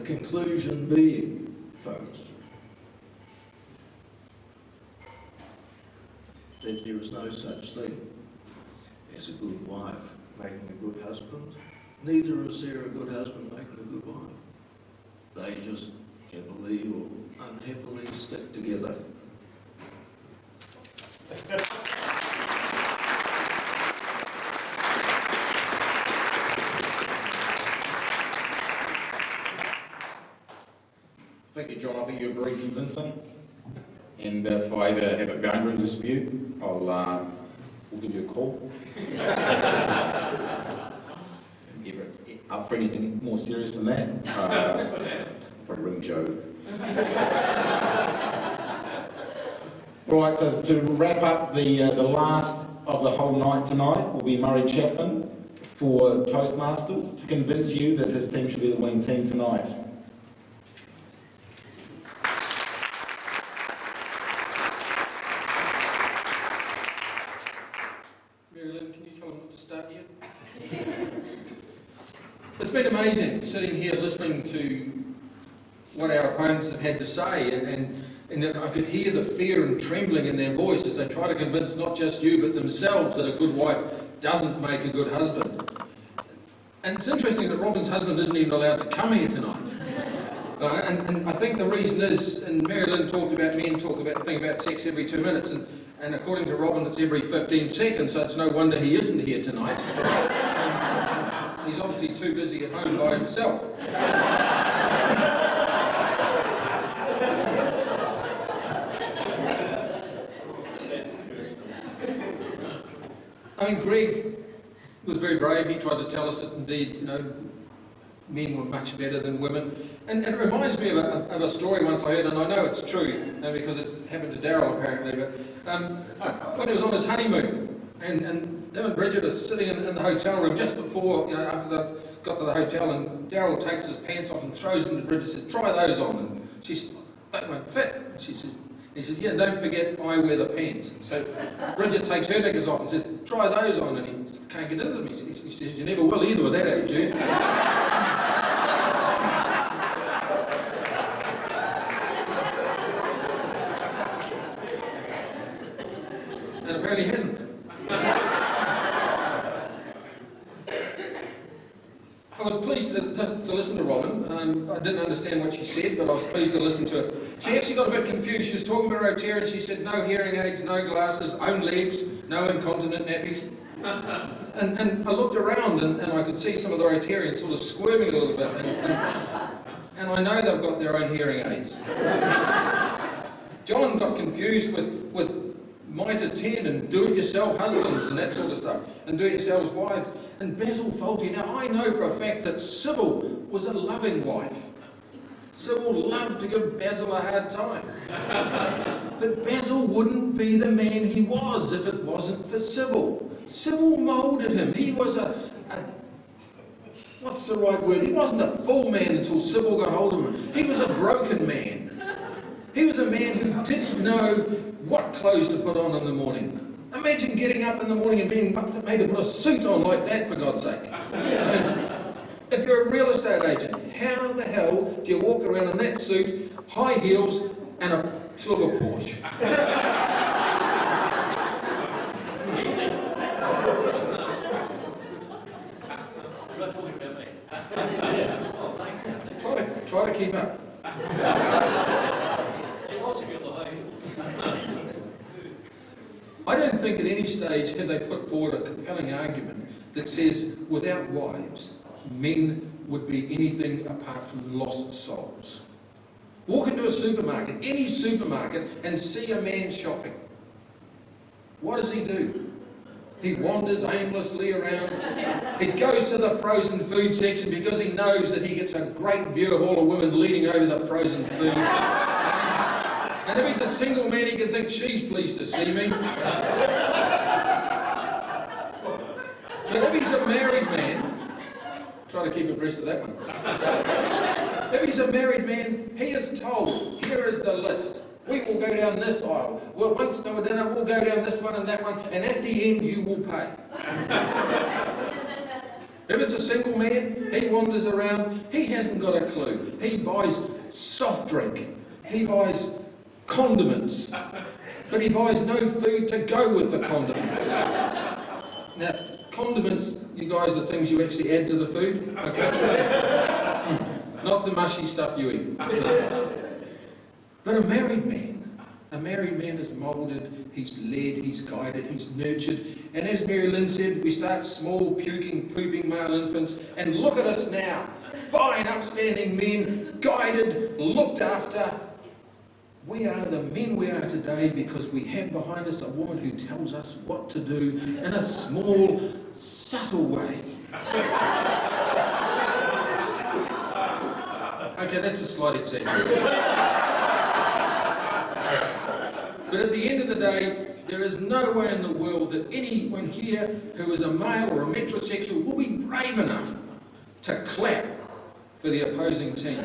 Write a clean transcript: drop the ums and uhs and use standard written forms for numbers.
conclusion being, folks, that there is no such thing as a good wife making a good husband. Neither is there a good husband making a good wife. They just happily or unhappily stick together. Thank you, John. I think you're very convincing. And if I ever have a boundary dispute, we'll give you a call. Ever up for anything more serious than that? Probably ring Joe. Right, so to wrap up, the last of the whole night tonight will be Murray Chapman for Toastmasters to convince you that his team should be the winning team tonight. It's been amazing sitting here listening to what our opponents have had to say, and I could hear the fear and trembling in their voice as they try to convince not just you but themselves that a good wife doesn't make a good husband. And it's interesting that Robin's husband isn't even allowed to come here tonight. And I think the reason is, and Mary Lynn talked about men talk about think about sex every 2 minutes, and according to Robin it's every 15 seconds, so it's no wonder he isn't here tonight. He's obviously too busy at home by himself. I mean, Greg was very brave. He tried to tell us that indeed, men were much better than women. And it reminds me of a story once I heard, and I know it's true, because it happened to Daryl apparently, but when he was on his honeymoon, and him and Bridget are sitting in the hotel room just before, after they got to the hotel, and Daryl takes his pants off and throws them to Bridget and says, "Try those on." And she says, "They won't fit." And he says, "Yeah, don't forget I wear the pants." So Bridget takes her knickers off and says, "Try those on." And he says, "Can't get into them." He says, "You never will either with that attitude." And apparently he hasn't. I was pleased to listen to Robin. I didn't understand what she said, but I was pleased to listen to it. She actually got a bit confused. She was talking about Rotarians. She said no hearing aids, no glasses, own legs, no incontinent nappies. And I looked around and I could see some of the Rotarians sort of squirming a little bit. And I know they've got their own hearing aids. John got confused with mitre 10 and do-it-yourself husbands and that sort of stuff, and do-it-yourself wives. And Basil Faulty, now I know for a fact that Sybil was a loving wife. Sybil loved to give Basil a hard time. But Basil wouldn't be the man he was if it wasn't for Sybil. Sybil moulded him. He was what's the right word? He wasn't a full man until Sybil got hold of him. He was a broken man. He was a man who didn't know what clothes to put on in the morning. Imagine getting up in the morning and being made to put a suit on like that, for God's sake. If you're a real estate agent, how the hell do you walk around in that suit, high heels, and a silver Porsche? Try to keep up. I don't think at any stage have they put forward a compelling argument that says without wives, men would be anything apart from lost souls. Walk into a supermarket, any supermarket, and see a man shopping. What does he do? He wanders aimlessly around. He goes to the frozen food section because he knows that he gets a great view of all the women leaning over the frozen food. And if he's a single man, he can think, she's pleased to see me. But if he's a married man, try to keep abreast of that one. If he's a married man, he is told, here is the list. We will go down this aisle. Well, once to a dinner, we'll go down this one and that one, and at the end, you will pay. If it's a single man, he wanders around, he hasn't got a clue. He buys soft drink, he buys condiments, but he buys no food to go with the condiments. Now, condiments, you guys, are things you actually add to the food, okay? Not the mushy stuff you eat. But a married man is moulded, he's led, he's guided, he's nurtured. And as Mary Lynn said, we start small, puking, pooping male infants, and look at us now. Fine, upstanding men, guided, looked after. We are the men we are today because we have behind us a woman who tells us what to do in a small, subtle way. Okay, that's a slight example. But at the end of the day, there is no way in the world that anyone here who is a male or a metrosexual will be brave enough to clap for the opposing team.